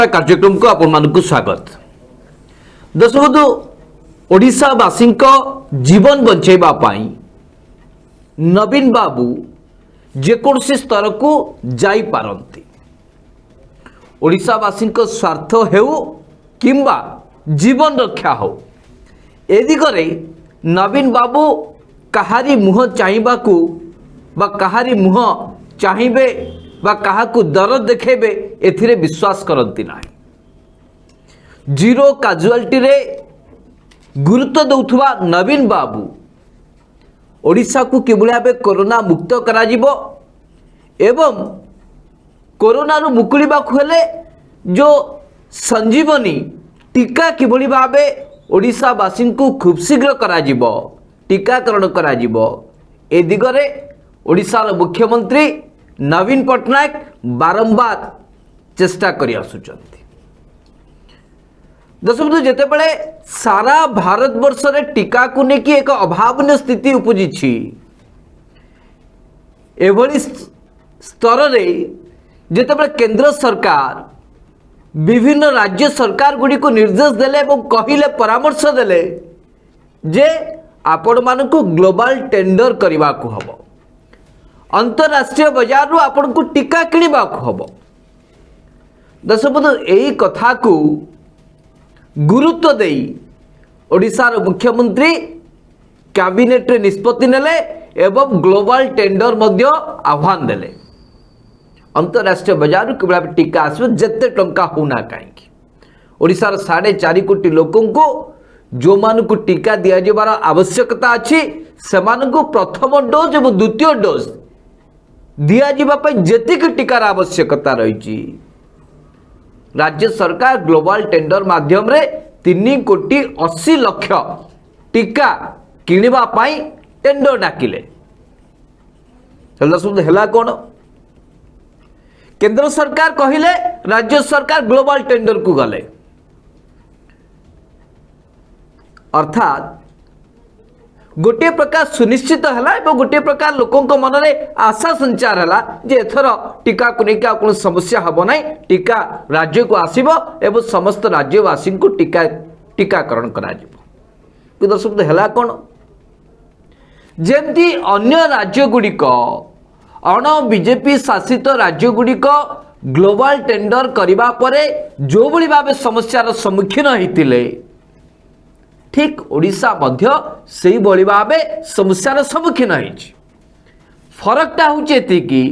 कार्यक्रम को आपण स्वागत। दर्शक बंधु ओडिशावासी जीवन बंचाइबा पाई नवीन बाबू जेकोसी स्तर को जाई पारंती। ओडिशावासी स्वार्थ हेउ किंबा जीवन रक्षा हो ए दिगरे नवीन बाबू कहारी मुह चाहबाकू बा कहारी मुह चाहिए बा काहाकू दरद देखेबे एथिरे विश्वास करती ना। जीरो काजुआलिटी रे गुरुत्व दौथुवा नवीन बाबू ओडिशा को किभली भाबे कोरोना मुक्त करा जिवो एवं कोरोना रु मुकुलिबाकू हेले जो संजीवनी टीका किभली भाबे ओडिशावासी को खूब शीघ्र करा जिवो टीकाकरण करा जिवो ए दिगरे ओडिशार मुख्यमंत्री नवीन पट्टनायक बारंबार चेष्टा करि आसुचंती। दर्शक जेते बळे सारा भारत वर्ष रे टीका को नेकी एक अभावनीय स्थिति उपजिछि एभली स्तर रे जेते बळे केंद्र सरकार विभिन्न राज्य सरकार गुडी को निर्देश देले एवं कहिले परामर्श देले जे आपण मानकु ग्लोबल टेंडर करबा को हबो अंतरराष्ट्रीय बाजार रू आपण को टीका किणवा हम। दर्शक बंधु यही कथा को गुरुत्व दे ओडिशार मुख्यमंत्री कैबिनेट रे निष्पत्ति नेले एवं ग्लोबल टेंडर मध्य आह्वान देले अंतरराष्ट्रीय बाजार केवल टीका आसो जेते टंका होना कहीं ओडिशार 4.5 कोटी लोकों को जो मान को टीका दिया जाबार आवश्यकता अच्छी से प्रथम डोज और द्वितीय डोज दिया जावाई जेतिक टीकार आवश्यकता रही राज्य सरकार ग्लोबल टेंडर माध्यम रे 3 कोटी 80 लक्ष टीका किणवा पाई टेंडर डाकिले। है कौन केंद्र सरकार कहिले राज्य सरकार ग्लोबल टेंडर को गले अर्थात गोटे प्रकार सुनिश्चित है गोटे प्रकार लोकों मन में आशा संचार है जे एथर टीका को लेकिन कौन समस्या हम ना टीका राज्य को आसब एवं समस्त राज्यवासी को टीकाकरण करा दर्शक है कौन जमती अन्य राज्य गुड़िक अण बीजेपी शासित राज्य गुड़िक ग्लोबल टेंडर करने पर जो भली भाव समस्यार सम्मुखीन होते ठीक ओडिशा मध्य से भली भाव समस्यार सम्मुखीन होइछि। फरकटा होछि एतिकी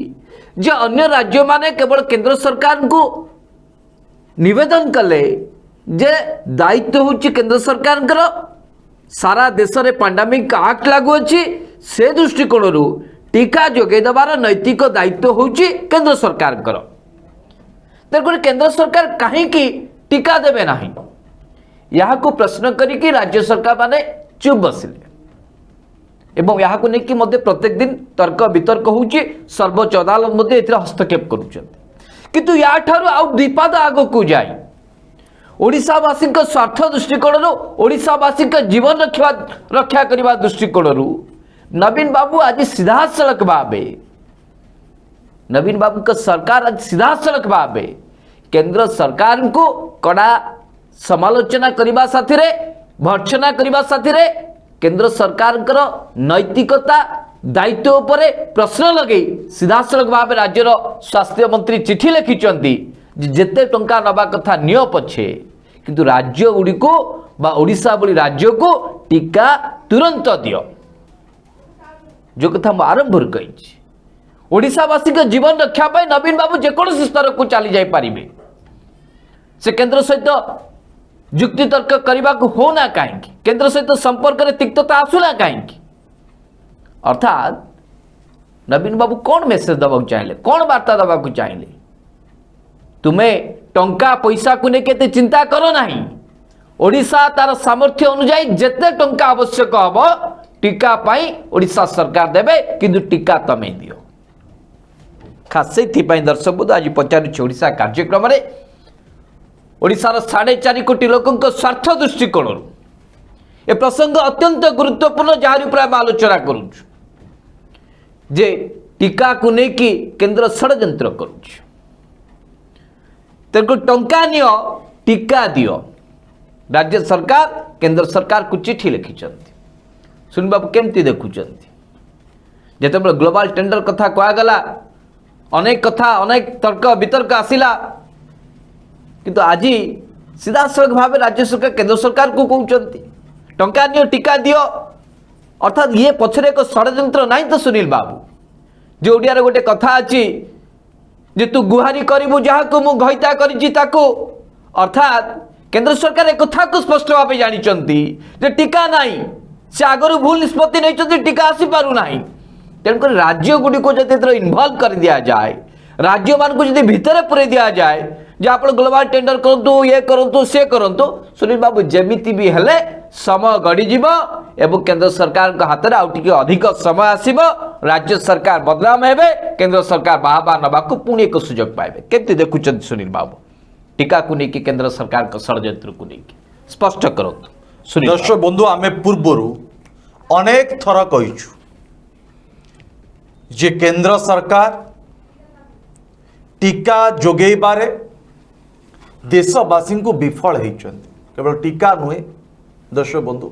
जे अन्य राज्य माने केवल केंद्र सरकार को निवेदन कले जे दायित्व होछि केंद्र सरकार सारा देश रे पैंडेमिक एक्ट लागू अछि से दृष्टिकोण टीका जोगे देवार नैतिक दायित्व होछि केंद्र सरकार तेणुकर केंद्र सरकार कहीं टीका देवे नाही यहाँ को प्रश्न करिकी राज्य सरकार माने चुप बसिले एवं यहाँ को लेकिन मध्य प्रत्येक दिन तर्क वितर्क होउची सर्वोच्च अदालत मध्य एथिरा हस्तक्षेप करूछन्ति किंतु या ठारू आउ विपद आगो को जाई ओडिशावासी स्वार्थ दृष्टिकोण ओडिशावासी जीवन रक्षा करने दृष्टिकोण नवीन बाबू आज सीधा सड़क भावे नवीन बाबू का सरकार आज सीधा सड़क भावे केंद्र सरकार को कड़ा समालोचना करने साथी भर्त्सना करने साथी केंद्र सरकार नैतिकता दायित्व उपरे प्रश्न लगे सीधा सड़क भाव राज्यर स्वास्थ्य मंत्री चिठी लिखिं जेते टंका नवा कथा नियो पछे किंतु राज्य गुड़िक बा ओडिशा भली राज्य को टीका तुरंत दियो जो कथा मु आरंभ कही ओडिशावासी के जीवन रक्षा पाई नवीन बाबू जेकोसी स्तर को चली जाई पारिबे से केंद्र सहित जुक्ति तर्क करने को होना कहीं केंद्र सहित संपर्क में तिक्तता आसुना कहीं अर्थात नवीन बाबू कौन मेसेज दबा चाहिए कौन वार्ता दबा चाहिए तुम्हें टंका पैसा को लेके चिंता करो नहीं ओडिशा तार सामर्थ्य अनुजाई जेते टंका आवश्यक हम टीका पाई ओडिशा सरकार देवे किंतु टीका तमें दियो खास से दर्शक बंधु आज पचारुछि ओडिशा कार्यक्रम में ओडिशार 4.5 कोटी लोकों स्वार्थ दृष्टिकोण ए प्रसंग अत्यंत गुरुत्वपूर्ण जहार उपर आम आलोचना करुछु जे टीका को लेकिन केंद्र षड्यंत्र करुछु तेणुक टंका नियो टीका दियो राज्य सरकार केंद्र सरकार को चिठी लिखिंट सुनील बाबू केमती देखुं जिते ग्लोबल टेंडर कथा कहगला अनेक कथा अनेक तर्क वितर्क आसला किंतु आज सीधासख भाव राज्य सरकार केंद्र सरकार को कहते टंका नियो टीका दियो अर्थात ये पछरे एक षड्यंत्र नहीं तो सुनील बाबू जो ओडिया गोटे कथा अच्छी जे तू गुहारी करू जहाँ को मुता कर अर्थात केंद्र सरकार एक कथा को स्पष्ट भाव जानी टीका नहीं से आगर भूल निष्पत्ति नहीं टीका आसी पारु नहीं तेणुक राज्य गुड़ी को जब इनवल्व कर दिया जाए राज्य मान को जब भितर पूरे दिया जाए जे आप ग्लोबल टेंडर करूँ ये करूँ से करूँ सुनील बाबू जमीती भी हेले समय गड़ीज एवं केंद्र सरकार हाथ में आउ टे अधिक समय आसब राज्य सरकार बदनाम हे केंद्र सरकार बाहा नवा पुणी एक सुजोग पाइबे केमती देखुं सुनील बाबू टीका को लेकिन केंद्र सरकार का षड्यंत्र को लेकिन स्पष्ट करूँ सुनील दर्शक बंधु आमे पूर्वर अनेक थर कहीचु जे केंद्र सरकार टीका जोगेबारे देशवासी को विफल होती केवल टीका नुहे दर्शक बंधु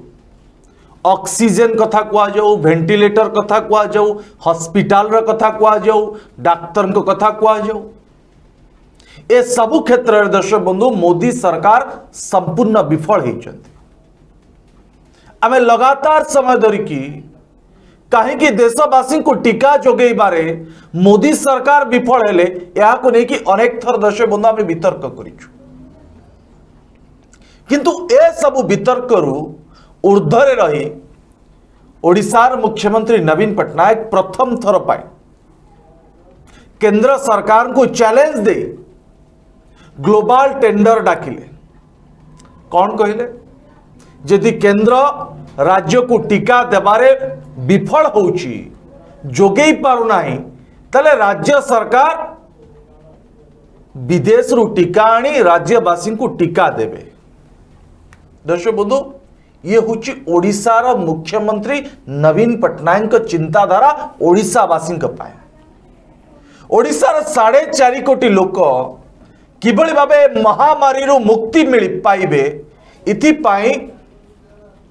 ऑक्सीजन कथा कह जाऊ वेंटिलेटर कथा कह जाऊ हॉस्पिटल कथा कह जाऊ डाक्तर कथा कह जाऊ ए सबु क्षेत्र में दर्शक बंधु मोदी सरकार संपूर्ण विफल होती आमे लगातार समय धरिकी कहीं देशवासी को टीका जोगेबारे मोदी सरकार विफल हेले या को लेकिन अनेक थर दर्शक बंधु आमे वितर्क करिछु किंतु ए सबु वितर्क ऊर्ध्वरे रही ओडिशार मुख्यमंत्री नवीन पट्टनायक प्रथम थर पाए केंद्र सरकार को चैलेंज दे ग्लोबल टेंडर डाकिले कौन कहले यदि केंद्र राज्य को टीका देबारे विफल होउची जोगेई पारु नाही तले राज्य सरकार विदेश रु टीका आनी राज्यवासी को टीका देवे दर्शक बंधु ये हूँ ओडिशार मुख्यमंत्री नवीन पट्टनायक चिंताधारा ओडिशावासी पाए ओडिशार 4.5 कोटी लोक किभली भावे महामारी मुक्ति मिल पाइबे इथिपाई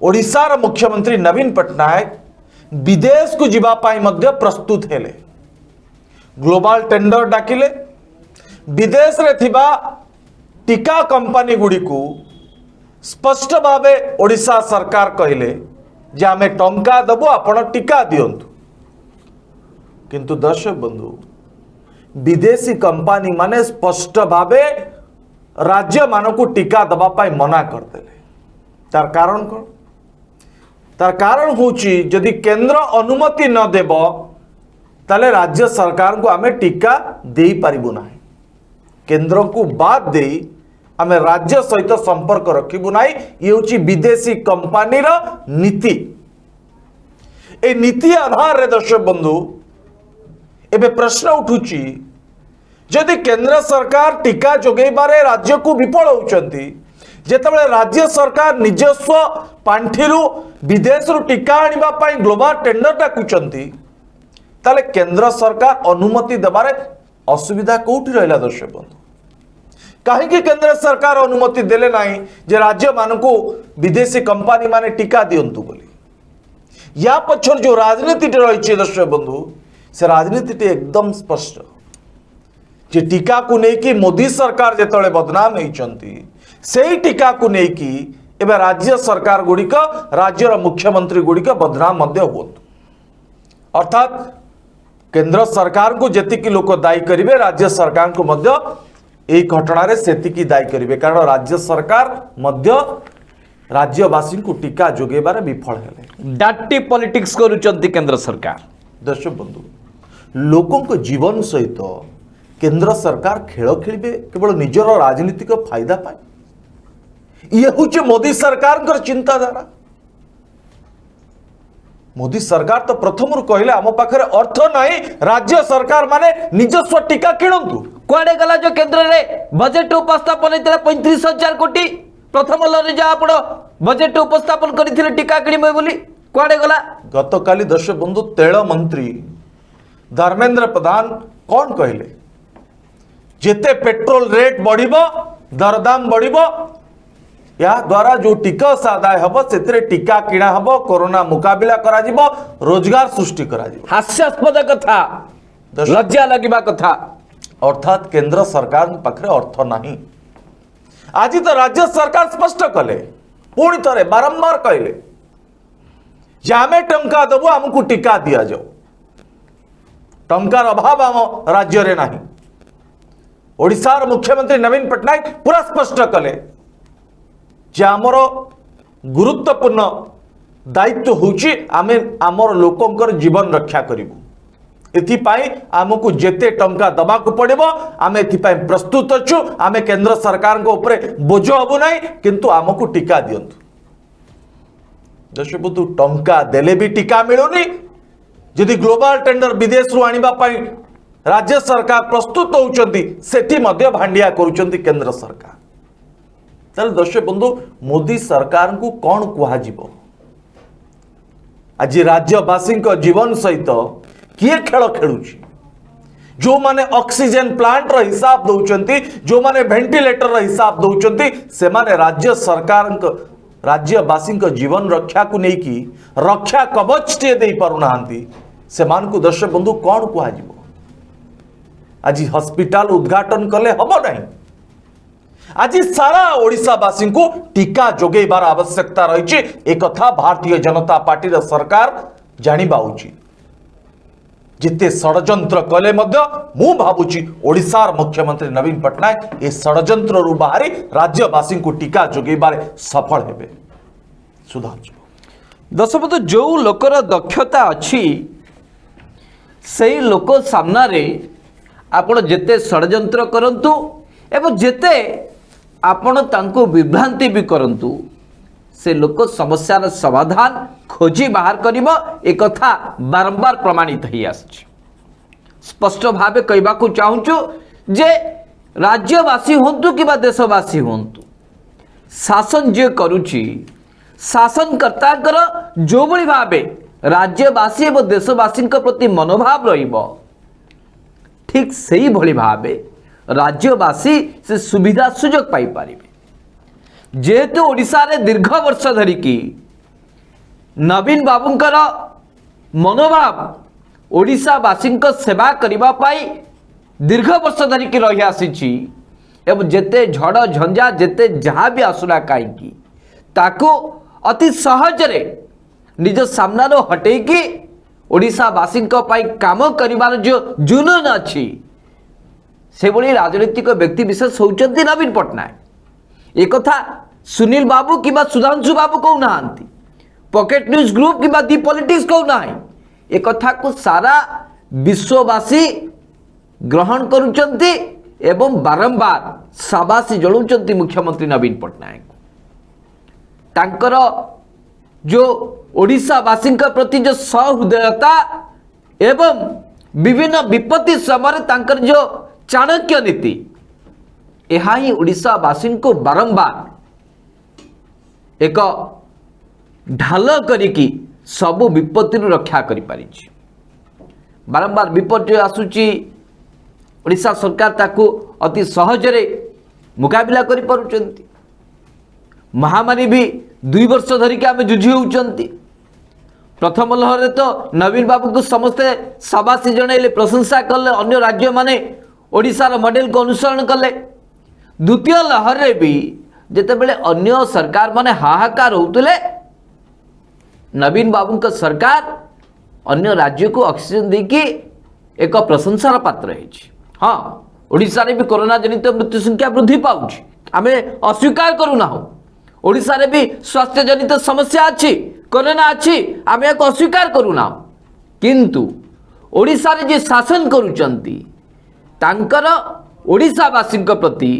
ओडिशार मुख्यमंत्री नवीन पट्टनायक विदेश को जीवापाई मध्य प्रस्तुत हेले ग्लोबल टेंडर डाकिले विदेश रे थिबा टीका कंपनी गुड़ी को स्पष्ट भावे ओडिशा सरकार कहले जे आमे टंका दबो आपण टीका दियंतु किंतु दर्शक बंधु विदेशी कंपनी माने स्पष्ट भावे राज्य मानकु टीका दबा पाई मना करदेले तार कारण कौन तार कारण होची यदि केंद्र अनुमति न देब ताले राज्य सरकार को आमे टीका दे पारिबु नाही केंद्र को बाद दे आमे राज्य सहित संपर्क रखिबु नाही ये होची विदेशी कंपनी रा नीति ए नीति आधार रे दर्शक बंधु एबे प्रश्न उठुची यदि केंद्र सरकार टीका जोगेबारे राज्य को विफल होउचंती जेतेबेले राज्य सरकार निजस्व पांठिरु विदेश रु टीका आनिबा पाई ग्लोबल टेंडर डाकुचंती ताले केंद्र सरकार अनुमति देबारे असुविधा कोठी रहला दर्शक बंधु कहीं केंद्र सरकार अनुमति देले नाही जे राज्य मानकु विदेशी कंपनी माने टीका दियंतु बोली या पछर जो राजनीति रही दर्शक बंधु से राजनीति एकदम स्पष्ट जे टीका को लेकिन मोदी सरकार जेतले बदनाम होइचंती सेही टीका को लेकिन एबे राज्य सरकार गुड़िक राज्यर मुख्यमंत्री गुड़िक बदनाम मध्य हुअंतु अर्थात केंद्र सरकार को जेतिकी लोक दायी करिवे राज्य सरकार को मध्य एही घटना सेतिकी दायी करिवे कारण राज्य सरकार मध्य राज्यवासी को टीका जोगेबारे विफल हेले डाटी पॉलिटिक्स करूचंती केंद्र सरकार दर्शक बंधु लोकों को जीवन सहित केंद्र सरकार खेल खेलिबे केवल निजर राजनीतिक फायदा पाए ये हूँ मोदी सरकार चिंताधारा मोदी सरकार तो प्रथम कहले आम पाखे अर्थ नहीं राज्य सरकार माने निजस्व टीका किणतु कुआडे गला जो केंद्र रे बजेट उपस्थापन होता 35,000 कोटी प्रथम लरे जा आपण बजेट उपस्थापन करथिले टीका किणिबे बोली कुआडे गला गतकाली दर्शक बंधु तेल मंत्री धर्मेंद्र प्रधान कौन कहले जेते पेट्रोल रेट बढ़िबो दरदाम बढ़िबो या द्वारा जो टिकस आदाय हबो सेतरे टीका किणा हबो कोरोना मुकाबिला करा जिवो रोजगार सृष्टि करा जिवो हास्यास्पद कथा दर्शक- लज्जा लगिबा कथा अर्थात केंद्र सरकार पाखरे अर्थ नहीं आज तो राज्य सरकार स्पष्ट कले पुणी थे बारंबार कहले जे आमे टंका देबु आमको टीका दिया जाओ टंकार अभाव आम राज्य रे नहीं ओडिशार मुख्यमंत्री नवीन पट्टनायक पूरा स्पष्ट कले जे आमर गुरुत्वपूर्ण दायित्व होची आमे आमर लोकंकर जीवन रक्षा करिबु एथिपाई आमको जेते टंका दबा को पड़िबो आमे एथिपाई प्रस्तुत अछु आमे केंद्र सरकार को ऊपर बोझ हबु नाही किंतु आमको टीका दियंतु दर्शक बंधु टंका देले भी टीका मिलुनी जदि ग्लोबल टेंडर विदेश रु आनिबा पाई राज्य सरकार प्रस्तुत होउचंती सेठी मध्य भांडिया करूचंती केंद्र सरकार ताले दर्शक बंधु मोदी सरकार को कौन कुहा जिवो आज राज्यवासी जीवन सहित किए खेल खेलुची जो माने ऑक्सीजन प्लांट रो हिसाब दउचंती जो माने वेंटिलेटर रो हिसाब दउचंती से माने राज्य सरकार राज्यवासी जीवन रक्षा को नहीं की रक्षा कवच टे दे पारु नांती से मान को दर्शक बंधु कौन कुहा जिवो आज हॉस्पिटल उद्घाटन कले हबो नहीं आज सारा ओडिशावासी को टीका जोगेबार आवश्यकता रही एक कथा भारतीय जनता पार्टी रो सरकार जानिबा उचित जिते षड्यंत्र कले मु भावुची ओडिशार मुख्यमंत्री नवीन पट्टनायक ए षड्यंत्र रु बाहरी राज्यवासी को टीका जोगेबार सफल हेबे सुधांशु दशपथ जो लोकर दक्षता अच्छी से लोक सामना रे आपण जेते षड्यंत्र करंतु एवं जेते आपण तांको विभ्रांति भी करंतु से लोक समस्यार समाधान खोजी बाहर करिबो एक कथा बारंबार प्रमाणित ही आछि स्पष्ट भावे कहबा को चाहूचु जे राज्यवासी होंतु किबा देशवासी होंतु शासन जे करूची शासनकर्ताकर जो भली भावे राज्यवासी एवं देशवासी प्रति मनोभाव रहिबो ठीक सही भली भावे राज्यवासी से सुविधा सुजोग पाई पारिबे जेहेतु ओडिशा रे दीर्घ वर्ष धरिकी नवीन बाबूंकर मनोभाव ओडिशावासी सेवा करबा पाई दीर्घ वर्ष धरिकी रही आसीची एवं जेते झड़ झंझा जेते जहाँ भी आसुना कहीं ताको अति सहजरे निज सामना हटेकी ओडिशावासी काम करिबार जो जुनून अच्छी से भली राजनीतिक व्यक्ति विशेष होउचंती नवीन पट्टनायक एक कथा सुनील बाबू कि सुधांशु बाबू कहू ना पॉकेट न्यूज ग्रुप कि दी पॉलिटिक्स कहू ना एक कथा को सारा विश्ववासी ग्रहण करुचंती एवं बारंबार शाबाशी जलौचंती मुख्यमंत्री नवीन पट्टनायक तांकर जो ओडिशावासी प्रति जो सहृदयता एवं विभिन्न विपत्ति समय तांकर जो चाणक्य नीति यह ही ओडिशावासी को बारंबार एक ढाल करिकी सबु विपत्ति रक्षा करि पारिछि बारंबार विपत्ति आसुची ओडिशा सरकार ताकू अति सहजरे मुकाबिला करि पारुचंती महामारी भी 2 वर्ष धरिकी आमे जुझी होउचंती प्रथम लहर तो नवीन बाबू को समस्ते शाबाशी जणैले प्रशंसा कले अन्य राज्य माने ओडिशार मॉडल को अनुसरण कले द्वितीय लहर रे भी जेतेबेले अन्य सरकार माने हाहाकार होउतले नवीन बाबू का सरकार अन्य राज्य को ऑक्सीजन देकी एक प्रशंसार पात्र है हाँ ओडिशा रे भी कोरोना जनित मृत्यु संख्या वृद्धि पाउछि आमे अस्वीकार करूना हो ओडिशा रे भी स्वास्थ्य जनित समस्या अच्छी कोरोना अच्छी आमे एक अस्वीकार करूना किंतु ओडिशा रे जे शासन करूचंती तांकर ओडिशावासी प्रति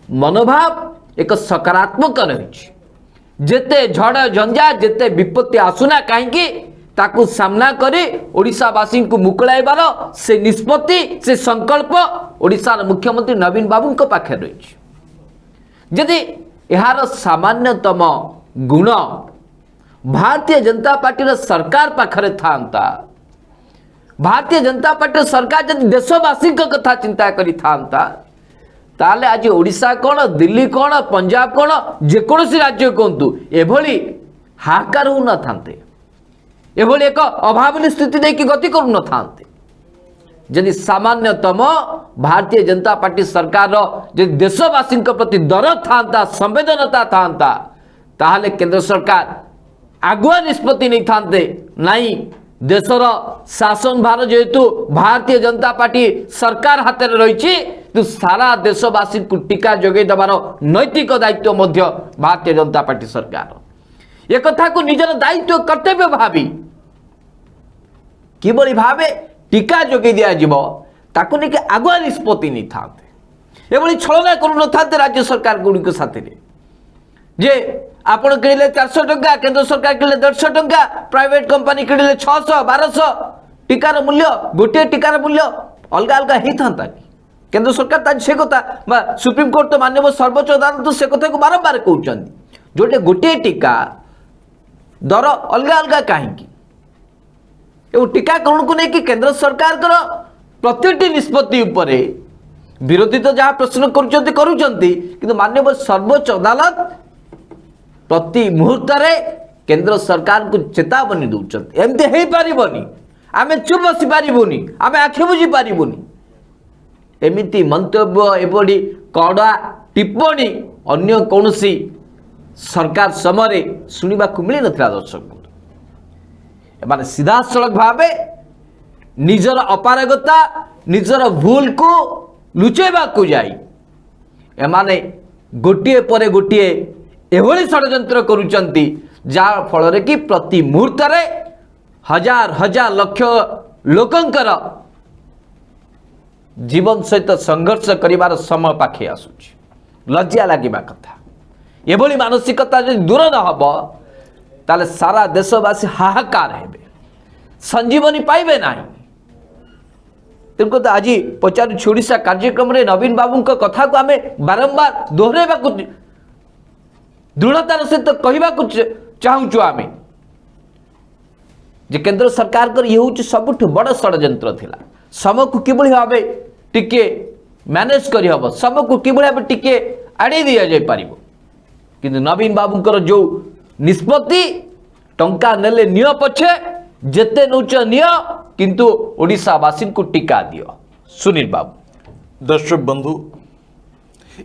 मनोभाव एक सकारात्मक रही जेते झड़ झंझा जेते विपत्ति आसुना कहीं ताकू सामना करे ओडिशावासी को मुकुलाइबार से निष्पत्ति से संकल्प ओडिशार मुख्यमंत्री नवीन बाबू को पाखे रही जदि यार सामान्यतम गुण भारतीय जनता पार्टी सरकार पाखरे था भारतीय जनता पार्टी सरकार जब देशवासी कथा चिंता करी था ताले आज ओडिशा कौन दिल्ली कौन पंजाब कौन जेकोसी राज्य कहतु एभली हाहाकार हो न थांते एभली एक अभावनी स्थिति देखिए गति करू न थांते यदि सामान्यतम भारतीय जनता पार्टी सरकार यदि देशवासी प्रति दर था संवेदनता था ताहले केंद्र सरकार आगुआ निष्पत्ति नहीं थांते नहीं देशर शासन भार जेहेतु भारतीय जनता पार्टी सरकार हाथ में रही तो सारा देशवासी को टीका जोगे देवार नैतिक दायित्व मध्य भारतीय जनता पार्टी सरकार एक कथा को निजर दायित्व कर्तव्य भावी किभली भावे टीका जोगे दिज्व ताकू नहीं आगुआ निष्पत्ति नहीं थांते एभली छलना करू न थांते राज्य सरकार गुड़िक साथ जे आपण किणिले 400 टंका केंद्र सरकार किणिले 150 टंका प्राइवेट कंपनी किणिले 600 1200 टीकार मूल्य गोटे टीकार मूल्य अलग अलग ही था केंद्र सरकार ताज से कथा सुप्रीम कोर्ट तो माननीय सर्वोच्च अदालत से कथा को बारंबार कहते जोटे गोटे टीका दर अलग अलग कहीं टीकाकरण को लेकिन केंद्र सरकार प्रति निष्पत्ति उपरे विरोधी तो जहाँ प्रश्न करुँच माननीय सर्वोच्च अदालत प्रति मुहूर्त केंद्र सरकार को चेतावनी दौरान एमती हो पारबनी आम चुप बसी पारूनी आम आखि बुझी पारूनी एमती मंतव्य एभली कड़ा टिप्पणी अन्य कौन सरकार समय शुणा मिल ना दर्शक माने सीधा सड़क भावे निजर अपारगता निजर भूल को लुचेबा को जाई एमाने गोटिए परे गोटिए एभली षड्यंत्र करुचंती जार फल कि प्रति मुहूर्त हजार हजार लक्ष लोकंकर जीवन सहित संघर्ष करिवार समय पाखे आसुची लज्जा लगे कथा एभली मानसिकता जो दूर न हब ताले सारा देशवासी हाहाकार हेबे संजीवनी पाइबे नहीं तेणुक तो आज पचार ओडिशा कार्यक्रम में नवीन बाबू कथा को आम बारंबार दोहराइबा दृढ़तार सहित कहवाक चाहूँ आम जे केंद्र सरकार कर ये हूँ सबुठ बड़ षड्यंत्र थिला समय को किभली भावे टिके मैनेज करि हबो समय को किभली भावे टिके आड़े दिया जाय पारिबो किंतु नवीन बाबूंकर जो निष्पत्ति टंका नेले नियो पछे जेते नौच नियो किंतु ओडिशावासी को टीका दियो सुनील बाबू दर्शक बंधु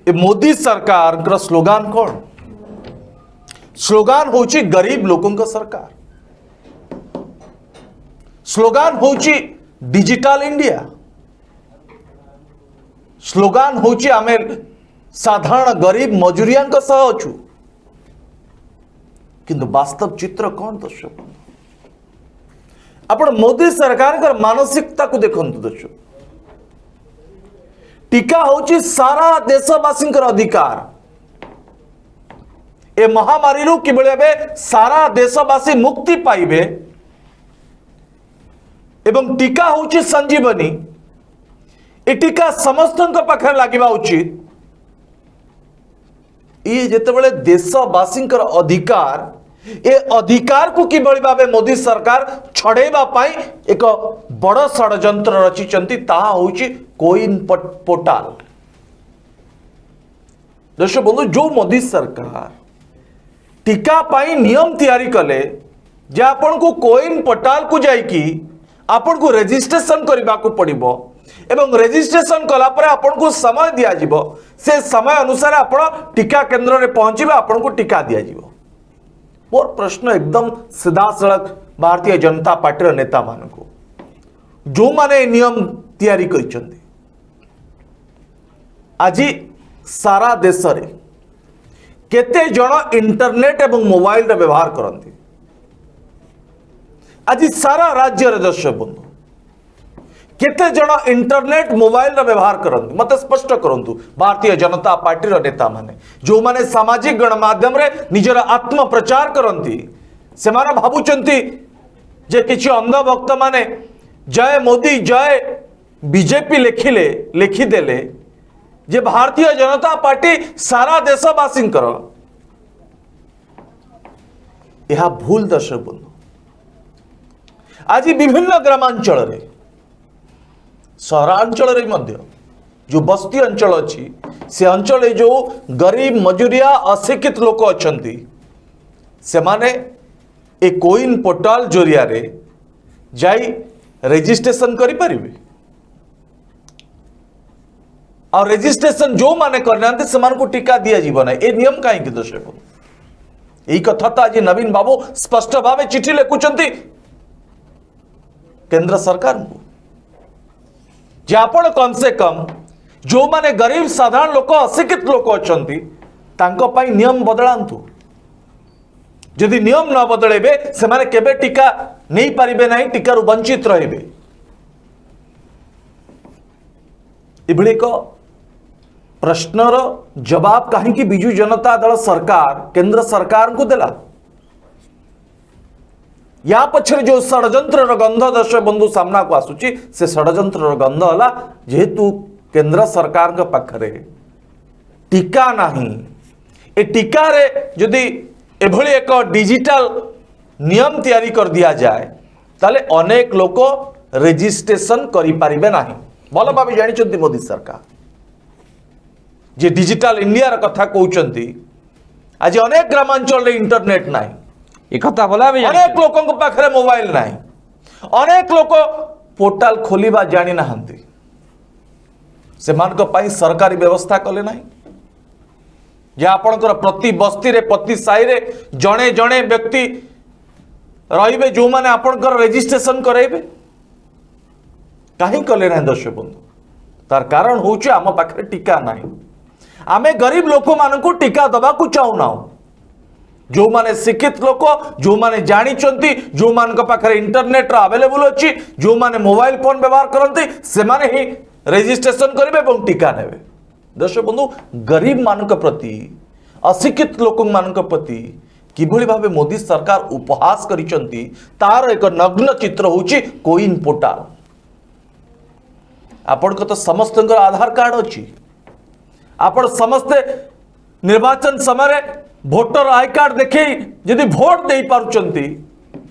ए मोदी सरकार का स्लोगान कौन स्लोगान होची गरीब लोगों का सरकार स्लोगान होची डिजिटल इंडिया स्लोगान होची आमे साधारण गरीब मजूरिया सह अच्छु किंतु वास्तव चित्र कौन दर्शक आपण मोदी सरकार का मानसिकता को देखंतु दर्शक टीका होची सारा देशवासी अधिकार ए महामारी रु कि सारा देशवासी मुक्ति पाइबे एवं टीका होची संजीवनी ए टीका समस्त पाखे लगे उचित ये जितेबाला देशवासी अधिकार ए अधिकार को किभली भावे मोदी सरकार छड़ेबा पाई एक बड़ षड्यंत्र रचिचंती ताहा होची कोइन पोर्टाल दर्शक बंधु जो मोदी सरकार टीका पाई नियम तैयारी कले जे आपण को कोइन पोर्टाल को जाइकी आपण को रजिस्ट्रेशन करबा को पड़िबो एवं रजिस्ट्रेशन कला परे आपण को समय दिया जिवो से समय अनुसार आपण टीका केंद्र रे पहुंचीबा आपण को टीका दिया जिवो मोर प्रश्न एकदम सीधा सड़क भारतीय जनता पार्टी नेता मान को जो माने नियम तैयारी करिसंती आज सारा देश रे केते जन इंटरनेट एवं मोबाइल रे व्यवहार करती आज सारा राज्य रे दर्शक बंधु केते जन इंटरनेट मोबाइल रे व्यवहार करती मत स्पष्ट करंतु भारतीय जनता पार्टी रो नेता माने जो माने सामाजिक गणमाध्यम रे निजर आत्म प्रचार करती से माने भाबुचंती जे किछि अंध भक्त माने जय मोदी जय बीजेपी लिखिदेले जे भारतीय जनता पार्टी सारा देशवासी यह भूल दर्शक बंधु आज विभिन्न ग्रामांचल रे सहरांचल रे मध्य जो बस्ती अंचल अच्छी से अंचल जो गरीब मजूरिया अशिक्षित लोक अच्छा से माने ए कोइन पोर्टाल जरिया रे जाई रेजिस्ट्रेशन करि परिबे और रेजिस्ट्रेशन जो माने करना से को टीका दिया जीवन ए नियम कहीं दर्शक यही कथा तो आज नवीन बाबू स्पष्ट भाव चिठी लिखुंट केंद्र सरकार को जे आपण कम से कम जो माने गरीब साधारण लोक अशिक्षित लोक अच्छा नियम बदलांतु जदि नियम न बदलेबे से माने केबे टीका नहीं पारिबे नहीं टीका रु वंचित रहिबे इभଳି ଏକ प्रश्नर जवाब कहीं बिजु जनता दल सरकार केंद्र सरकार को देला या पछरे जो षड्यंत्र गंध दर्शक बंधु सामना को आसुची से षड्यंत्र गंध हला जेहेतु केंद्र सरकार के पाखरे टीका नहीं ए टीका रे जदि एभली एक डिजिटल नियम तैयारी कर दिया जाए ताले अनेक लोक रेजिस्ट्रेशन करि पारिबे नहीं भल भाव जानी मोदी सरकार जे डिजिटल इंडिया कथा कहते आज अनेक ग्रामांचल रे इंटरनेट नहीं एक कथा भला अनेक लोकों पाखरे मोबाइल नहीं अनेक लोक पोर्टाल खोलिबा जानी नाहंती सेमानक पई सरकारी व्यवस्था कले नहीं जे आपणकर प्रति बस्ती रे प्रति साई रे जणे जणे व्यक्ति रहिबे जो माने आपणकर रेजिस्ट्रेशन कराइबे कहीं कले नहीं दर्शक बंधु तार कारण होचे आम पाखरे टीका नहीं आमे गरीब लोक मानकु टीका दबा को चाहूना जो माने शिक्षित लोक जो माने जानी चंती जो मान का पाखरे इंटरनेट अवेलेबल अच्छी जो माने मोबाइल फोन व्यवहार करते से माने ही रेजिस्ट्रेशन करेंगे और टीका नेबे दर्शक बंधु गरीब मान प्रति अशिक्षित लोक मान प्रति किभली भावे मोदी सरकार उपहास करिसंती तार एक नग्न चित्र होची कोइन पोर्टाल आपण को तो समस्त आधार कार्ड अच्छी आपण समस्ते निर्वाचन समय भोटर आई कार्ड देखे यदि भोट दे पारुचंती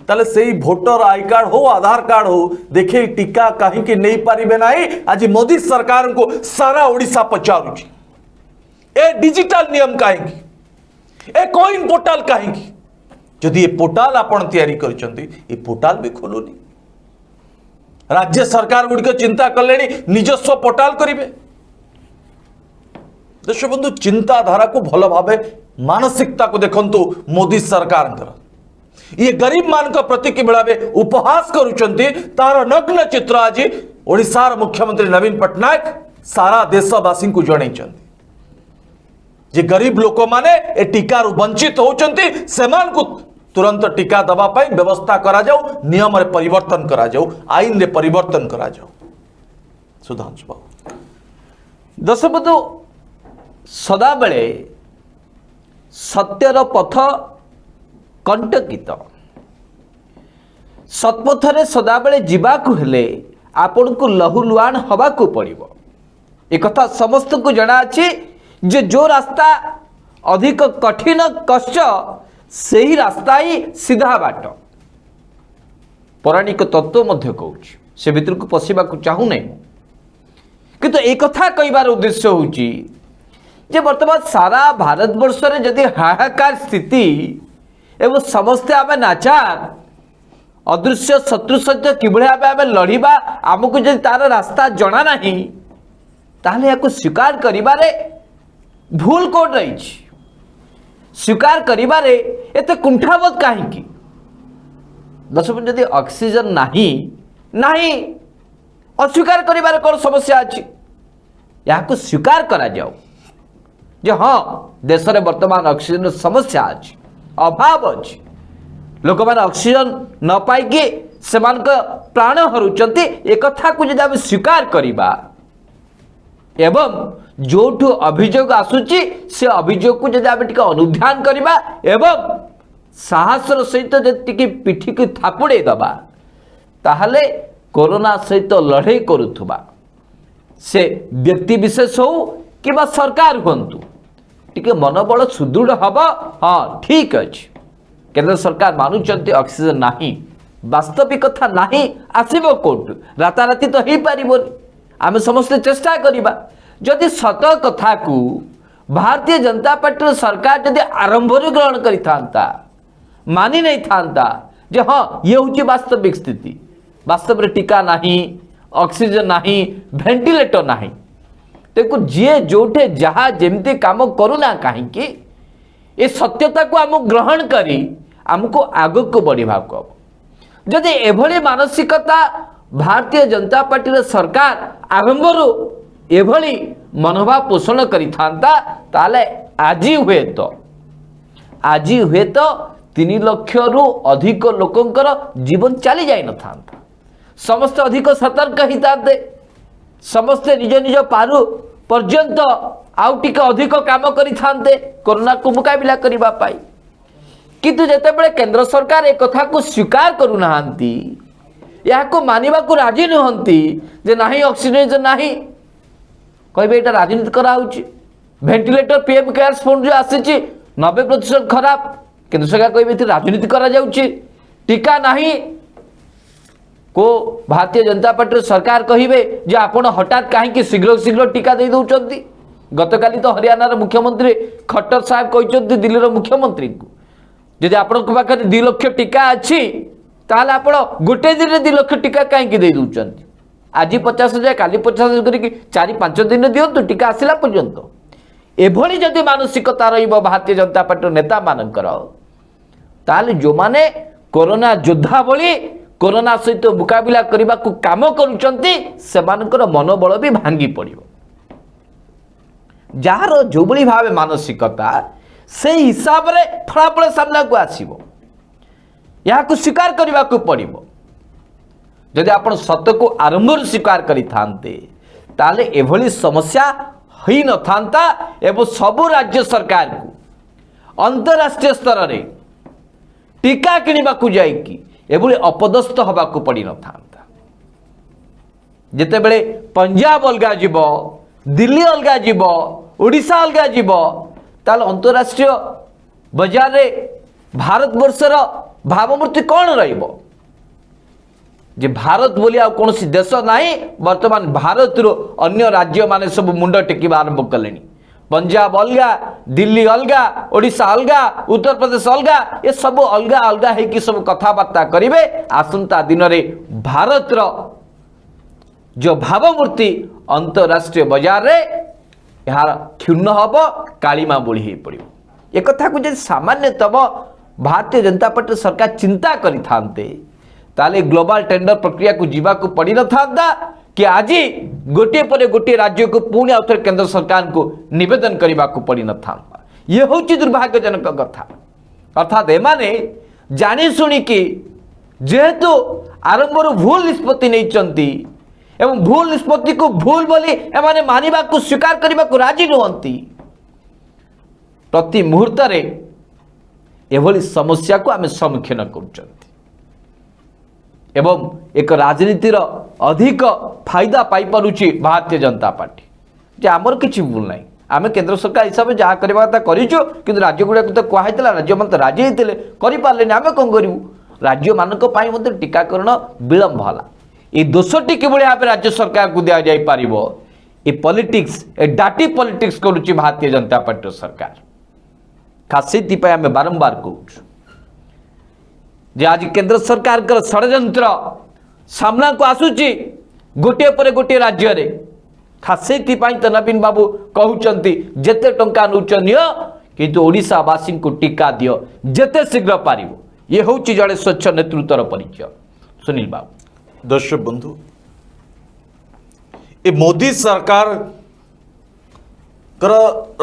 ताले सेही भोटर आई कार्ड हो आधार कार्ड हो देखे टीका कहीं नहीं पारिबे नहीं आज मोदी सरकार को सारा ओडिशा पचारुची ए डिजिटल नियम कहीं ए कोइन पोर्टाल कहीं जदि ये पोर्टाल आपण तैयारी करिसंती ए पोर्टाल भी खोलुनी राज्य सरकार गुड़िक चिंता कले निजस्व पोर्टाल करेंगे दर्शक बंधु चिंताधारा को भल भाव मानसिकता को देखंतु मोदी सरकार ये गरीब मान प्रति कि भाव उपहास करुचंती तार नग्न चित्र आज ओडिशार मुख्यमंत्री नवीन पट्टनायक सारा देशवासी को जन जे गरीब लोक माने ए टीकार वंचित होचंती सेमान को तुरंत टीका दबा पाई व्यवस्था करा जाऊ नियम रे परिवर्तन करा जाऊ आईन रे परिवर्तन करा जाऊ सुधांशु बाबू दर्शक बंधु सदा बेले सत्यर पथ कंटकित सत्पथरे सदा बेले जीवाकु हेले आपण को लहुलुआन हवा को पड़िबो एक कथा समस्त को जଣା अछि जे जो रास्ता अधिक कठिन कष्ट सही रास्ता ही सीधा बाट पौराणिक तत्व मध्य कहूँ से भीतर को पशिबा को चाहू नहीं किंतु एक कथा कहबार उद्देश्य होची जे वर्तमान सारा भारतवर्ष रे जदि हाहाकार स्थिति एवं समस्ते आमे नाचार अदृश्य शत्रु सहित किभଳି भाबे आमे लड़िबा आमको जदि तार रास्ता जଣା नहीं ताहले याको स्वीकार करिबारे भूल कोड रही स्वीकार करिबारे एते कुंठाबोध कहीं दर्शक जदि ऑक्सीजन नहीं नहीं अस्वीकार करिबारे कौन समस्या अच्छी यहाँ स्वीकार करा जाओ जे हाँ देश में वर्तमान ऑक्सीजन समस्या अच्छी अभाव अच्छी लोक मैंने ऑक्सीजन न पाइकी से प्राण हरुचंती एक कथा को जदि आम स्वीकार करिबा एवं जोठु अभियोग आसुची से अभियोग को जदि आम टिके अनुध्यान करिबा एवं साहसर सहित जति पिठी को थापुड़े दबा ताहले कोरोना सहित लड़ाई करुथुबा से व्यक्ति विशेष हो कि सरकार हुंतु टिके मनोबल सुदृढ़ हम हाँ ठीक अच्छे केंद्र सरकार मानुंट ऑक्सीजन नहीं वास्तविक कथा नहीं आसब कौटू राताराति तो हो पार आम समस्ते चेष्टा करवा जदि सत कथा को भारतीय जनता पार्टी सरकार जदि आरंभ ग्रहण करिथांता मानि नहीं थांता जे हाँ ये हूँ वास्तविक स्थिति वास्तव में टीका नहीं ऑक्सीजन नहीं वेंटिलेटर नहीं देखो जी जोठे जहाँ जमती काम करूना कहीं ये सत्यता को आम ग्रहण करी आमको आग को बढ़ा को जदि एभली मानसिकता भारतीय जनता पार्टी सरकार आरंभ एभली मनोभाव पोषण करिथांता ताले आज हुए तो 3 लाख रु अधिक लोकंकर जीवन चली जाई न थांता समस्त अधिक सतर्क ही थांते समस्ते निज निज पारु पर्यंत आउ टिके अधिक काम करि थांते कोरोना को मुकाबला करिबा पाई किंतु जेतेबेले केंद्र सरकार एक कथा को स्वीकार करू नाहंती या को मानिबा को राजी नहंती जे नाही ऑक्सीजन नाही कहबे एटा राजनीति करा होची वेंटिलेटर पीएम केयर्स फंड जो आसीची 90% खराब केंद्र सरकार कहबे राजनीति करा जाउची टीका नाही को भारतीय जनता पार्टी सरकार कहिबे जे आपण हठात कहीं शीघ्र शीघ्र टीका दे दउचंती गतकाली तो हरियाणा मुख्यमंत्री खट्टर साहब कहते दिल्ली मुख्यमंत्री को जदि आपण पाखे 2 लाख टीका अच्छी ताहले आपण गोटे दिन 2 लाख टीका कहीं दे दउचंती आज 50,000 काली 50,000 करके 4-5 दिन दिंतु टीका आसला पर्यंत एभली जदि मानसिकता रहिबो भारतीय जनता पार्टी नेता मानकर ताहले जो माने कोरोना योद्धा भली कोरोना सहित मुकाबला करने को काम करुचंती सेमानकर मनोबल भी भांगी पड़िबो जार जो भली भावे मानसिकता से हिसाब रे फलाफल सामना को आसीबो या को स्वीकार करने को पड़िबो जदि आपण सत्य को आरंभ स्वीकार करि थांते ताले एभली समस्या ही न थांता एवं सबु राज्य सरकार को अंतरराष्ट्रीय स्तर रे टीका किनिबा को जाईकी एभली अपदस्थ हवा को पड़ी न थांता जेतेबेले पंजाब अलगा जीव दिल्ली अलगा जीव ओडिशा अलगा जीव ताल अंतरराष्ट्रीय बाजार रे भारतवर्षर भावमूर्ति कौन रहिबो जे भारत बोली आ कौन देश नहीं वर्तमान भारत रो अन्य राज्य माने सब मुंड टेकिबा आरंभ कलेनी पंजाब अलगा दिल्ली अलगा ओडिशा अलगा उत्तर प्रदेश अलगा ये सब अलगा अलगा है कि सब कथबार्ता करेंगे आसंता दिन में भारत रो जो भावमूर्ति अंतरराष्ट्रीय बाजार रे यार क्षुण्ण हम कालीमा बोली ही पड़ो एक कथा को सामान्यतम भारतीय जनता पार्टी सरकार चिंता करि थांते ताले ग्लोबल टेंडर प्रक्रिया को जीवा को पड़ी न था कि आज गोटे पर गोटे राज्य को पुणी आउ थे केंद्र सरकार को निवेदन करने को पड़ी न था ये हूँ दुर्भाग्यजनक कथा अर्थात एमाने जानी शुणी कि जेहेतु आरंभ भूल निष्पत्ति नहीं एवं भूल निष्पत्ति को भूल बोली एमाने मानिबा को स्वीकार करने को राजी नुहंती प्रति मुहूर्त एभली समस्या को आम सम्मुखीन कर एवं एक राजनीतिर अधिक फायदा पाई पारुची भारतीय जनता पार्टी जे आमर किसी भूल ना आम केंद्र सरकार हिसाब से जहाँ करवा करूँ कि राज्य गुड़ाक तो कहला राज्य मान तो राजी होते करें आम कौन करूँ राज्य मानक टीकाकरण विलंब है ये दोषटी किभली भाव राज्य सरकार को दि जापर ये पॉलिटिक्स ए डाटी पॉलिटिक्स करुच्ची भारतीय जनता पार्टी सरकार खास से आम बारंबार कहूँ जे आज केंद्र सरकार कर षड्यंत्र सामना को आसूची गोटे पर गोटे राज्य रे खास से तो नवीन बाबू कहते जेते टंका नौच नियो किंतु ओडिशावासी को टीका दियो जेते शीघ्र पारिबो ये हूँ जड़े स्वच्छ नेतृत्वर परिचय सुनील बाबू दर्शक बंधु ये मोदी सरकार कर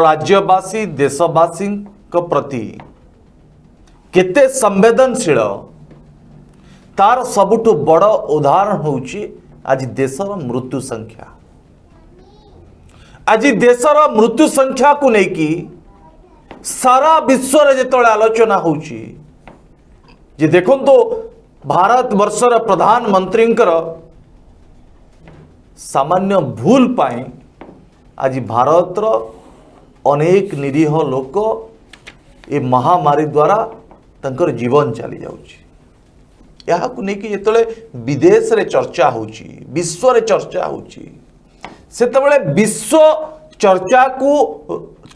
राज्यवासी देशवासी प्रति केते संवेदनशील तार सबुठु बड़ उदाहरण होउची आज देशर मृत्यु संख्या आज देशर मृत्यु संख्या को लेकी सारा विश्व रे जेतळे आलोचना होउची जे देखो तो भारत वर्षर प्रधानमंत्री सामान्य भूल पाई आज भारतर अनेक निरीह लोक ये महामारी द्वारा तंकर जीवन चली जाउची यहाँ को लेकिन जिते विदेश रे चर्चा होउची विश्व रे चर्चा होउची सेतबेले विश्व चर्चा को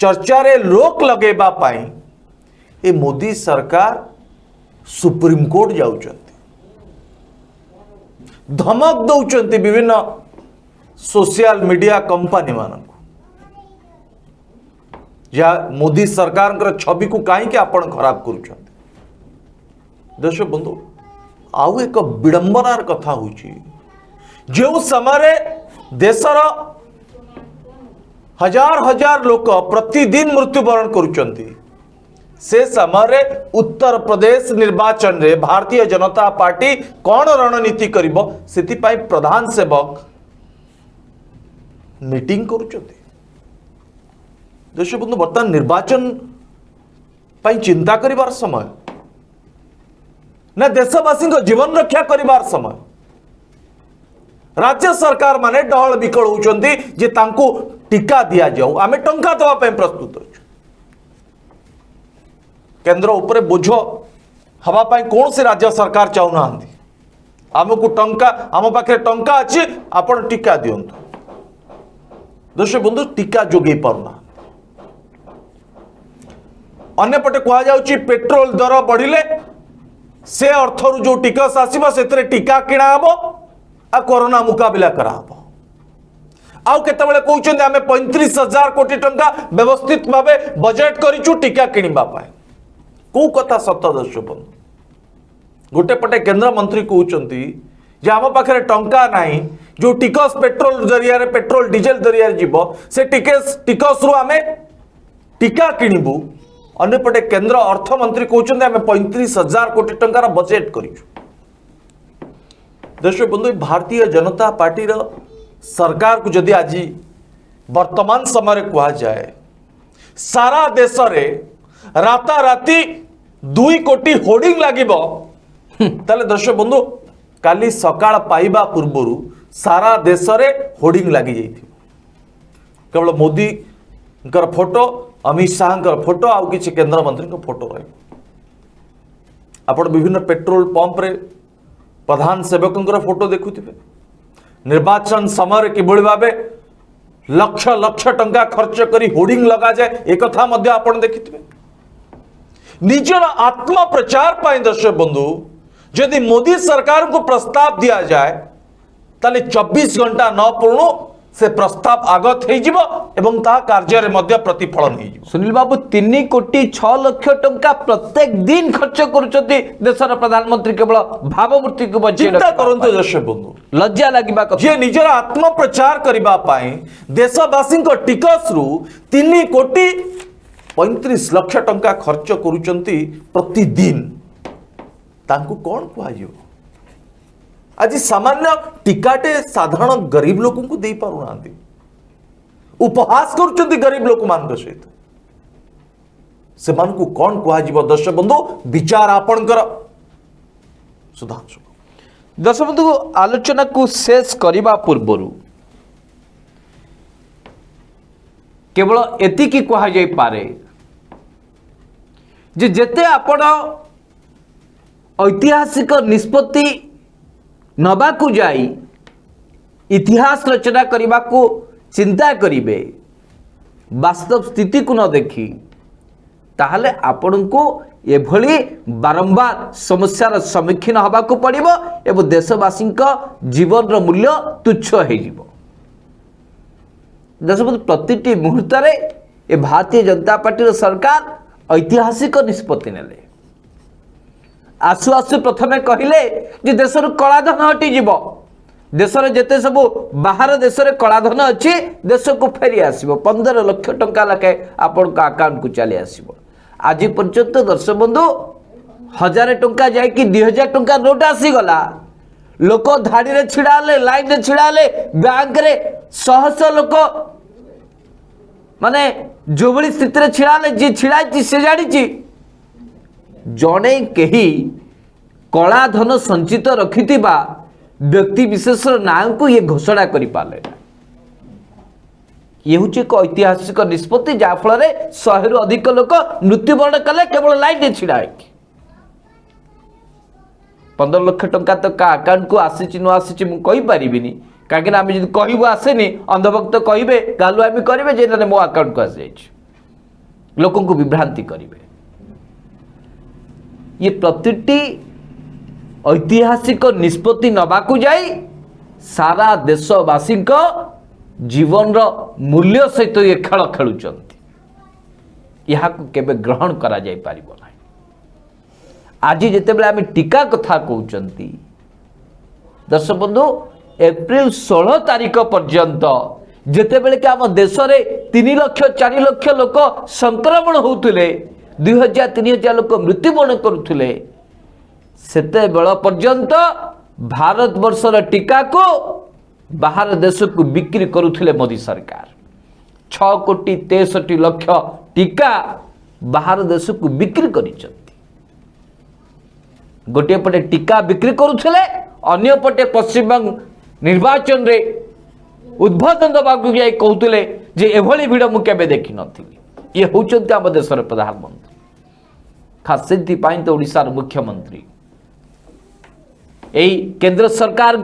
चर्चारे लोक लगेबा पाई ए मोदी सरकार सुप्रीम कोर्ट जाउचंती, धमक दौचंती विभिन्न सोशल मीडिया कंपनी मानक या मोदी सरकार छवि को कहीं आपण खराब करुछंती। दर्शक बंधु आउ एक विडंबनार कथा होची जो समय देशर हजार हजार लोक प्रतिदिन मृत्युवरण करुचंती से समय उत्तर प्रदेश निर्वाचन रे भारतीय जनता पार्टी कौन रणनीति करिबो सेतिपाई प्रधान सेवक मीटिंग करुचंती। दर्शक बंधु बर्तमान निर्वाचन पाई चिंता करिवार समय ना देशवासी जीवन रक्षा करिवार समय राज्य सरकार माने डहल विकल होउचंती जे तांको टीका दिया जाऊ आमे टंका दवा पे प्रस्तुत होछु। केंद्र उपरे बोझ हवा पाई कौन से राज्य सरकार चाहू ना आमको टंका आम पाखे टंका अच्छी आपण टीका दिंतु। दर्शक बंधु टीका जोगे पारना अन्यपटे कह जाउची पेट्रोल दर बढ़िले से अर्थरु जो टिकस आसीबो सेतरे टीका किणा हबो आ कोरोना मुकाबिला करा हबो। आउ केतबेले कहउचंदी आमे 35,000 कोटी टंका व्यवस्थित भावे बजेट करिचु टीका किनिबा पाए को कथा सत। दर्शक बंधु गोटे पटे केंद्र मंत्री कहउचंदी जे आम पाखरे टंका नाही जो टिकस पेट्रोल जरिया रे पेट्रोल डीजल जरिया रे जीवो से टिकस रु आमे टीका किनिबु। अन्यपटे केंद्र अर्थमंत्री कहते आम 35,000 कोटी टंकार बजेट करिछु। दर्शक बंधु भारतीय जनता पार्टी सरकार को जदि आज वर्तमान समय कहा जाए सारा देश रे राताराति 2 कोटी होर्डिंग लागिबो ताले दर्शक बंधु काली सकाळ पाइबा पूर्वरु सारा देश रे होर्डिंग लागी जाइथिबो। केवल मोदी फोटो अमित शाह फोटो आउ किसी केंद्र मंत्री फोटो रही आप विभिन्न पेट्रोल पंप रे प्रधान सेवकों फोटो देखुथिबे। निर्वाचन समय किभଳି भाबे लक्ष लक्ष टंका खर्च करी होर्डिंग लगा जाए एक कथा मध्य आपण देखिथिबे। निजर आत्म प्रचार पाई दर्शक बंधु यदि मोदी सरकार को प्रस्ताव दिया जाए ताले 24 घंटा न पूर्ण से प्रस्ताव आगत हो एवं ता कार्य मध्य प्रतिफलन हो। सुनील बाबू 3 कोटी 6 लाख टंका प्रत्येक दिन खर्च करुचंती देशर प्रधानमंत्री केवल भावमूर्ति को बचाई चिंता करंतु दर्शक बंधु लज्जा लागिबा कथा जे निजर आत्म प्रचार करिबा पाई देशवासी टिकस रु 3 कोटी 35 लाख टंका खर्च करुचंती प्रतिदिन तांको कौन कहजियो। आज सामान्य टीकाटे साधारण गरीब लोक को दे पारु ना उपहास करुचंती गरीब लोक मान सहित से मान को कौन कहजियो। दर्शक बंधु विचार आपणकर सुधांशु। दर्शक बंधु आलोचना को शेष करने पूर्व केवल एतिकी कह जाई पारे जे जेते आपण ऐतिहासिक निष्पत्ति नबाकू जाई इतिहास रचना करने को चिंता करिवे वास्तव स्थिति को न देखी ताहले आपण को एभली बारंबार समस्यार सम्मुखीन हवा को पड़िबो एवं देशवासी जीवन मूल्य तुच्छ हो जिवो। दर्शक प्रतिटी मुहूर्त ए भारतीय जनता पार्टी सरकार ऐतिहासिक निष्पत्ति नेले। आसु आसु प्रथमे कहले जे देशर कलाधन हटि जीव देशर जेते सब बाहर देश में कलाधन अच्छी देश को फेरी आसो 15 लाख टंका लाखे आपण अकाउंट को चली आसो। आज पर्यंत दर्शक बंधु 1000 टंका जाकि 2000 टंका नोट आसीगला लोक धाड़ी रे छिड़ा ले लाइन रे छिड़ा ले बैंक रे शह शह लोक माने जो बड़ी स्थिति रे छिड़ा ले जी छिड़ा से जानी जड़े कही कला धन संचित रखिथिबा व्यक्ति विशेष ना को ये घोषणा करि पाले। ये हूँ एक ऐतिहासिक निष्पत्ति जहाँफल 100 रु अधिक लोक मृत्युवरण कले केवल लाइन छिड़ा 15 लाख टंका तो का अकाउंट को आसी न आसी मुझे पारिनी कहीं आम जो कहूँ आसेनी अंधभक्त कहे गालुआमी करेंगे जे ना मो आकाउंट को आसी लोक को विभ्रांति करेंगे। ये प्रतिटी ऐतिहासिक निष्पत्ति नबाकू जाई सारा देशवासी जीवन मूल्य सहित ये खेल खेलुंट यहाँ केबे ग्रहण करा जाई पारिबो नाही। आज जितेबले आम टीका कथा कहते दर्शक बंधु एप्रिल 16 तारीख पर्यंत जितेबले कि आम देश में 3 लाख 4 लाख लोक संक्रमण होते 2000 3000 लोक मृत्युवरण करुले सेते बेल पर्यंत भारत वर्षर टीका को बाहर देश को बिक्री करुले मोदी सरकार 6 कोटी 63 लाख टीका बाहर देश को बिक्री कर गोटे पटे टीका बिक्री करुले अन्य पटे पश्चिमबंग निर्वाचन रे उद्बोधन दबाक जाई कहते जे एभली भिड़ मुझे देखी नी ये होउछन्ति आम देशर प्रधानमंत्री खास से तो ओडिशार मुख्यमंत्री यही केंद्र सरकार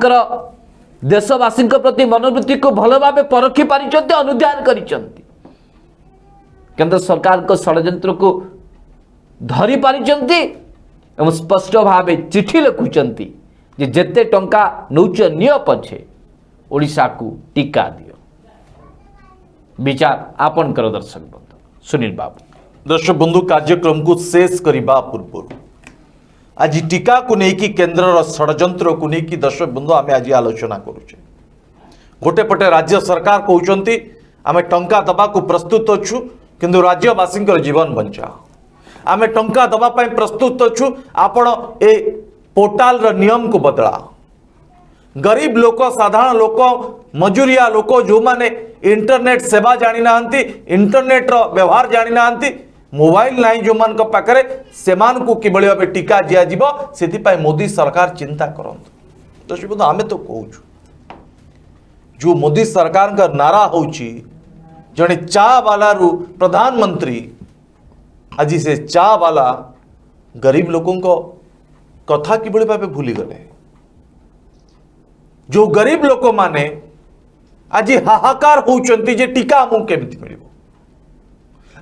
देशवासी प्रति मनोवृत्ति को भल भाव परखी पारी अनुध्यान कर केंद्र सरकार को षड्यंत्र को धरी पारी स्पष्ट भाव चिठी लिखुंट जेते टंका नौच निय पछे ओडिशा को टीका दियो। विचार आपन कर दर्शक बंधु सुनील बाबू। दर्शक बंधु कार्यक्रम को शेष करने पूर्व आज टीका को लेकिन केन्द्र षड्यंत्र को लेकिन दर्शक बंधु आम आज आलोचना करुचे। गोटे पटे राज्य सरकार कहते आम टंका दबा को प्रस्तुत अच्छु किंतु राज्यवासी जीवन बंचा आम टंका दवाई प्रस्तुत अच्छु आपण ए पोर्टाल नियम को बदला गरीब लोक साधारण लोक मजूरिया लोक जो माने इंटरनेट सेवा जानी ना इंटरनेट रो व्यवहार जानी ना मोबाइल नहीं जो मान पाखे से किभली भाव टीका दिज्व मोदी सरकार चिंता करते। दर्शक बंधु आम तो कहूँ जो मोदी सरकार का नारा होची जड़े चा वाला रू प्रधानमंत्री आज से चा वाला गरीब लोकों को कथा किभली भाव भूली गले जो गरीब लोक माने आज हाहाकार होउचंती जे टीका हमू केमती मिलिबो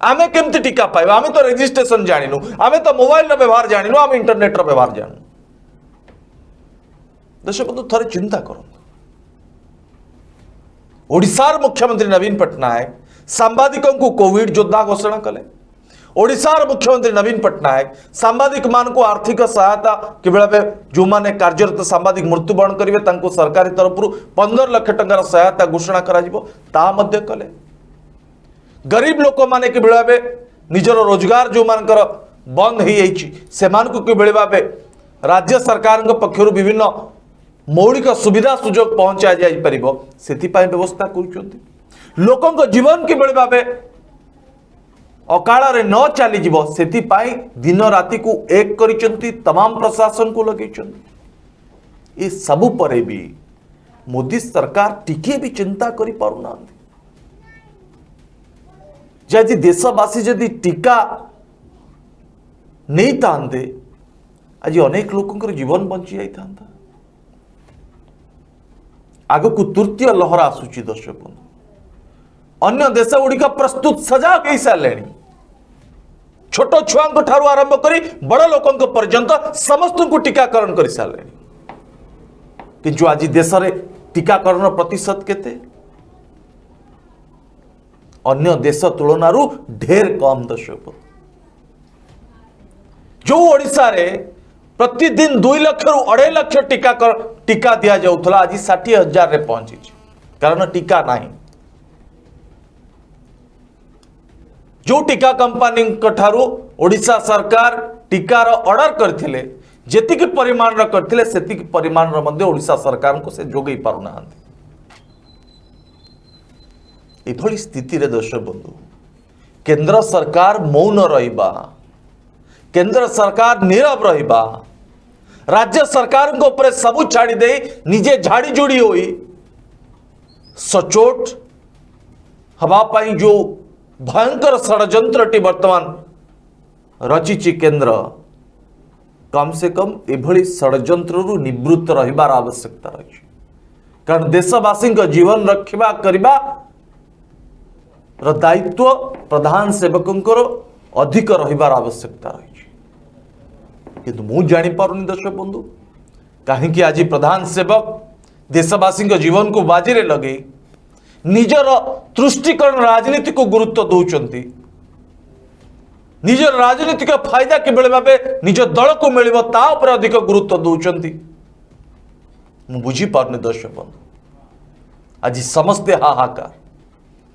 आमे केमती टीका पाइबा आमे तो रजिस्ट्रेशन जानिनु आमे तो मोबाइल रो व्यवहार जानिनु आमे इंटरनेट रो व्यवहार जानु। दर्शक बंधु थरे चिंता करन ओडिशार मुख्यमंत्री नवीन पट्टनायक सांबादिकों को कोविड योद्धा घोषणा कले। ओडिशार मुख्यमंत्री नवीन पट्टनायक सांबादिक मान को आर्थिक सहायता किभली जो माने कार्यरत सांबादिक मृत्युवरण करेंगे सरकारी तरफ 15 लाख टंकार सहायता घोषणा करा कले। गरीब लोक माने किभली भाव निजर रोजगार जो मानकर बंद हो किभली भाव राज्य सरकार पक्षर विभिन्न मौलिक सुविधा सुजोग पहुंचा जाई परिबो सेथिपाई व्यवस्था करूछंती। लोकंक जीवन किभली भाव अकाल न चलीज से दिन राति को एक करिचंती तमाम प्रशासन को लगे ये सबु परे भी मोदी सरकार टिके भी चिंता करि पारुना जदि देशवासी जदि टीका नहीं तांते आज अनेक लोकंकर जीवन बंची जाई थांता। आगो को तृतीय लहर आसुची दर्शक बंधु अन्य देश गुड़िक प्रस्तुत सजाग हो सारे छोट छुआ ठारू आरंभ कर बड़ लोक पर्यंत समस्त को टीकाकरण कर सारे किंतु आज देश में टीकाकरण प्रतिशत केते अन्य देश तुलनारू ढेर कम। दर्शक जो ओडिशा रे प्रतिदिन 2 लाख रु 2.5 लाख टीका दिया जाउथला आज 60,000 रे पहुंची कारण टीका नहीं। जो टीका कंपनी ठारू ओडिशा सरकार टीकार ऑर्डर करथिले जेतिक परिमाण र करथिले सेतिक परिमाण र मध्ये ओडिशा सरकार को से जोगई पारुना एभली स्थिति रे दर्शक बंधु केंद्र सरकार मौन रहिबा केंद्र सरकार नीरव रहिबा राज्य सरकार को ऊपर सबु छाड़ी दे निजे झाड़ी जोड़ी होई सचोट हवा पाई जो भयंकर षड्यंत्रटी वर्तमान रचिची केंद्र कम से कम एभली षड्यंत्रु निवृत्त रहिबार आवश्यकता रही कारण देशवासी जीवन रक्षा करवा दायित्व प्रधान सेवकंकर अधिक रहिबार आवश्यकता रही किंतु मु जानी पारुनी दर्शक बंधु कहीं आज प्रधान सेवक देशवासी जीवन को बाजी रे लगे निजर तुष्टिकरण राजनीति को गुरुत्व दौरान निजर राजनीतिक फायदा किभली भाव निज दल को मिल अधिक गुरुत्व दौरान मु बुझी पारुनी दर्शक बंधु आज समस्ते हाहाकार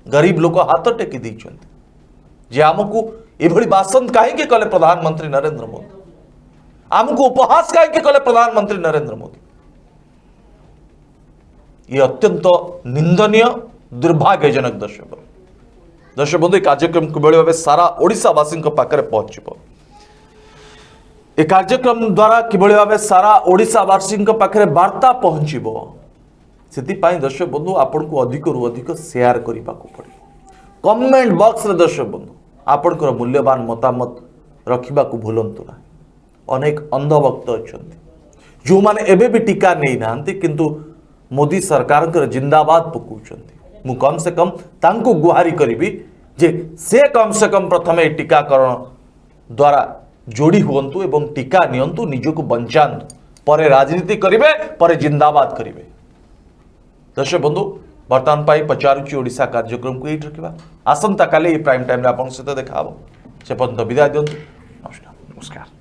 गरीब लोक हाथ टेकी देइछन्ति जे आमको एभली भाषण कहीं कले प्रधानमंत्री नरेंद्र मोदी आमको उपहास कहीं कले प्रधानमंत्री नरेंद्र मोदी ये अत्यंत निंदनीय दुर्भाग्यजनक दर्शक बंधु ये कार्यक्रम किभली भाव सारा ओडिशावासी पाखरे पहुंचब ए कार्यक्रम द्वारा किभली भाव सारा ओडिशावासी पाखरे वार्ता पहुंचब से दर्शक बंधु आपन को अधिक रु अधिक शेयर करने पड़े कमेंट बॉक्स रे दर्शक बंधु आपनकर मूल्यवान मतामत रखा भूलंतु ना अनेक अंधभक्त अच्छा जो मैंने एबे भी टीका नहीं ना किंतु मोदी सरकार कर जिंदाबाद पकाउछन्ति मु कम से कम तांको गुहारी करी जे से कम प्रथमे टीकाकरण द्वारा जोड़ी हुंतु एवं टीका नियंतु निजको बंचातु परे राजनीति करिवे परे जिंदाबाद करिवे दर्शक बंधु बर्तमान पाई पचारुची ओडिशा कार्यक्रम को यही रखा आसंता काले प्राइम टाइम आपन सहित देखा से पर्यंत विदाय दियंतु नमस्कार।